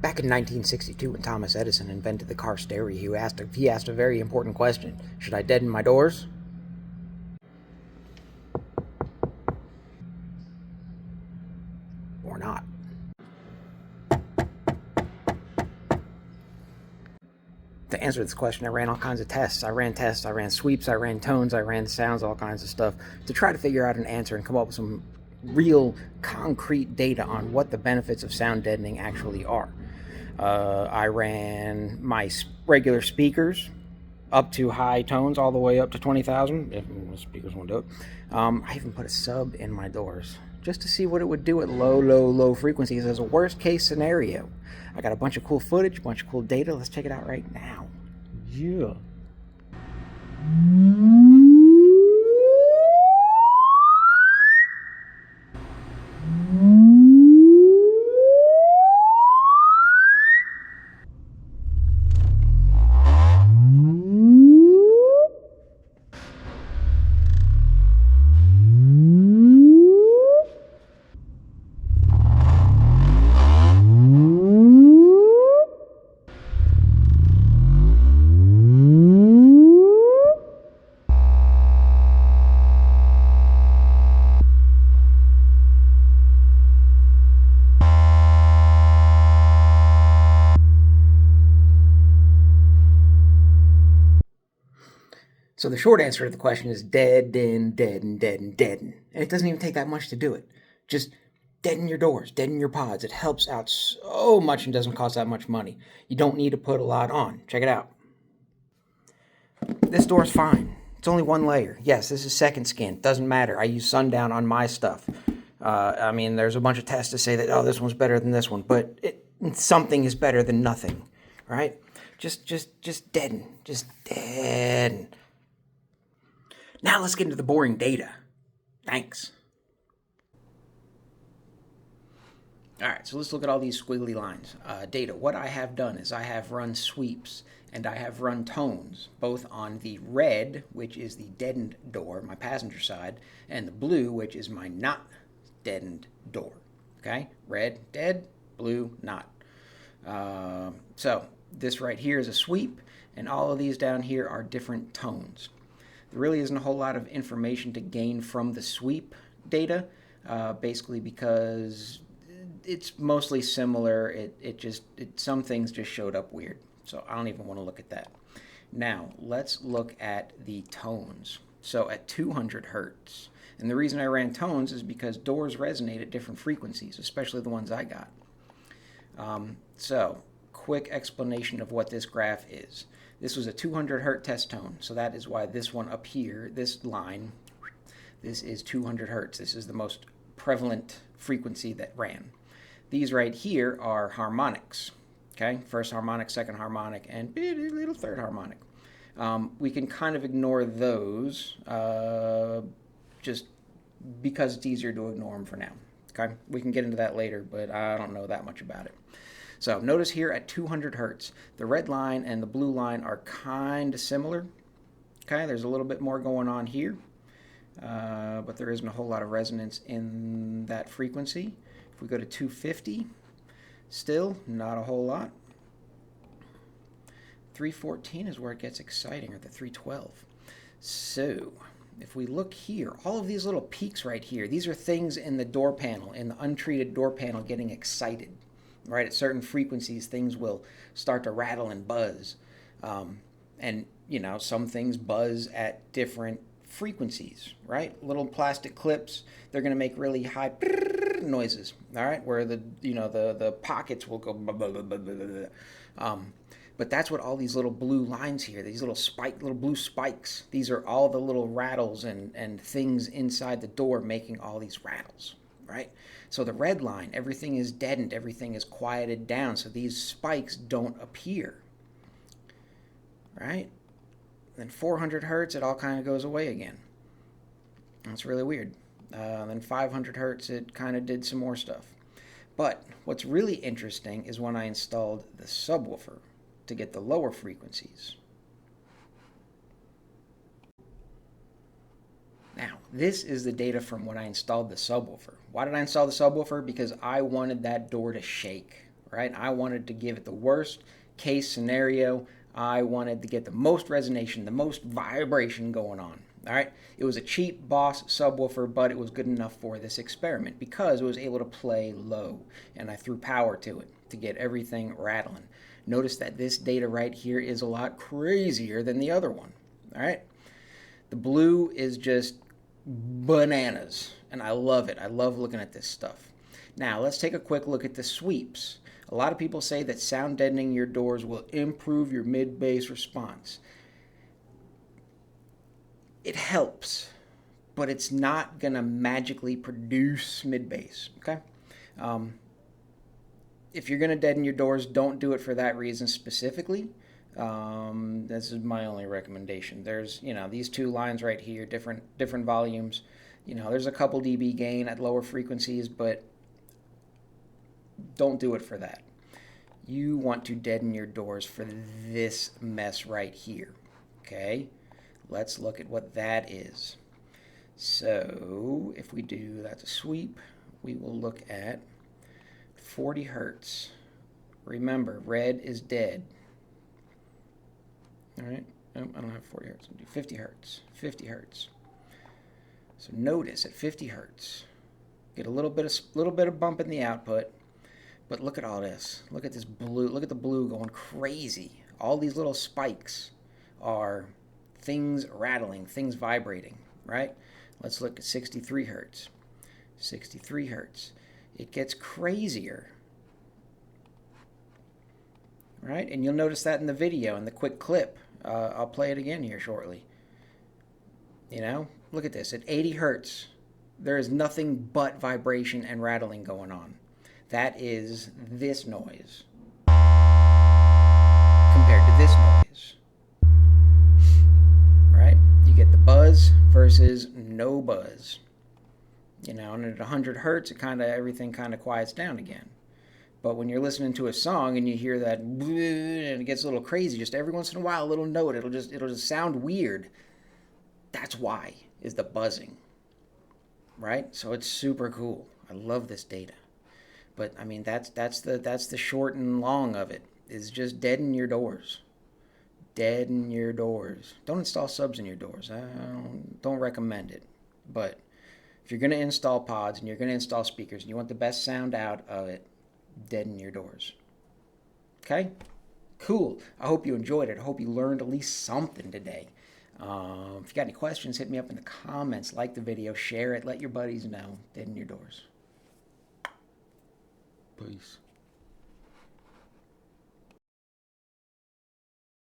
Back in 1962, when Thomas Edison invented the car stereo, he asked a very important question. Should I deaden my doors? Or not? To answer this question, I ran all kinds of tests. I ran sweeps, I ran tones, I ran sounds, all kinds of stuff to try to figure out an answer and come up with some real concrete data on what the benefits of sound deadening actually are. I ran my regular speakers up to high tones all the way up to 20,000, if speakers won't do it. I even put a sub in my doors just to see what it would do at low frequencies as a worst case scenario. I got a bunch of cool footage, a bunch of cool data. Let's check it out right now. Yeah. So the short answer to the question is deaden. And it doesn't even take that much to do it. Just deaden your doors, deaden your pods. It helps out so much and doesn't cost that much money. You don't need to put a lot on. Check it out. This door's fine. It's only one layer. Yes, this is second skin. Doesn't matter. I use sundown on my stuff. I mean, there's a bunch of tests to say that, oh, this one's better than this one, but something is better than nothing, right? Just deaden. Just deaden. Now let's get into the boring data. Thanks. All right, so let's look at all these squiggly lines. Data. What I have done is I have run sweeps and I have run tones, both on the red, which is the deadened door, my passenger side, and the blue, which is my not deadened door. Okay? Red, dead, blue, not. So this right here is a sweep, and all of these down here are different tones. There really isn't a whole lot of information to gain from the sweep data, basically because it's mostly similar. Some things just showed up weird, so I don't even want to look at that. Now let's look at the tones. So at 200 hertz, and the reason I ran tones is because doors resonate at different frequencies, especially the ones I got. So quick explanation of what this graph is. This was a 200 hertz test tone, so that is why this one up here, this line, this is 200 hertz. This is the most prevalent frequency that ran. These right here are harmonics, okay? First harmonic, second harmonic, and a little third harmonic. We can kind of ignore those just because it's easier to ignore them for now, okay? We can get into that later, but I don't know that much about it. So notice here at 200 hertz, the red line and the blue line are kind of similar. Okay, there's a little bit more going on here, but there isn't a whole lot of resonance in that frequency. If we go to 250, still not a whole lot. 314 is where it gets exciting, or the 312. So if we look here, all of these little peaks right here, these are things in the door panel, in the untreated door panel getting excited. Right, at certain frequencies, things will start to rattle and buzz. And, you know, some things buzz at different frequencies, right? Little plastic clips, they're going to make really high noises, all right? Where the pockets will go blah, blah, blah, blah, blah, blah. But that's what all these little blue lines here, these little blue spikes, these are all the little rattles and things inside the door making all these rattles. Right? So the red line, everything is deadened, everything is quieted down, so these spikes don't appear. Right? Then 400 hertz, it all kind of goes away again. That's really weird. Then 500 hertz, it kind of did some more stuff. But what's really interesting is when I installed the subwoofer to get the lower frequencies. Now, this is the data from when I installed the subwoofer. Why did I install the subwoofer? Because I wanted that door to shake, right? I wanted to give it the worst case scenario. I wanted to get the most resonation, the most vibration going on. All right, it was a cheap Boss subwoofer, but it was good enough for this experiment because it was able to play low, and I threw power to it to get everything rattling. Notice that this data right here is a lot crazier than the other one. All right, the blue is just bananas, and I love it. I love looking at this stuff. Now let's take a quick look at the sweeps. A lot of people say that sound deadening your doors will improve your mid-bass response. It helps, but it's not going to magically produce mid-bass, okay? If you're going to deaden your doors, don't do it for that reason specifically. This is my only recommendation. There's, these two lines right here, different volumes. There's a couple dB gain at lower frequencies, but don't do it for that. You want to deaden your doors for this mess right here, okay? Let's look at what that is. So if we do that's a sweep, we will look at 40 hertz. Remember, red is dead. All right, nope, I don't have 40 hertz. I'll do 50 hertz. 50 hertz. So notice at 50 hertz, get a little bit of bump in the output. But look at all this. Look at this blue. Look at the blue going crazy. All these little spikes are things rattling, things vibrating, right? Let's look at 63 hertz. 63 hertz. It gets crazier, right? And you'll notice that in the video, in the quick clip. I'll play it again here shortly. Look at this. At 80 hertz, there is nothing but vibration and rattling going on. That is this noise compared to this noise, right? You get the buzz versus no buzz. And at 100 hertz, everything kind of quiets down again. But when you're listening to a song and you hear that, and it gets a little crazy, just every once in a while, a little note, it'll just sound weird. That's why, is the buzzing, right? So it's super cool. I love this data. But I mean, that's the short and long of it, is just deaden your doors. Deaden your doors. Don't install subs in your doors. I don't recommend it. But if you're going to install pods and you're going to install speakers and you want the best sound out of it, deaden your doors. Okay? Cool. I hope you enjoyed it. I hope you learned at least something today. If you got any questions, hit me up in the comments. Like the video, share it, let your buddies know. Deaden your doors. Peace.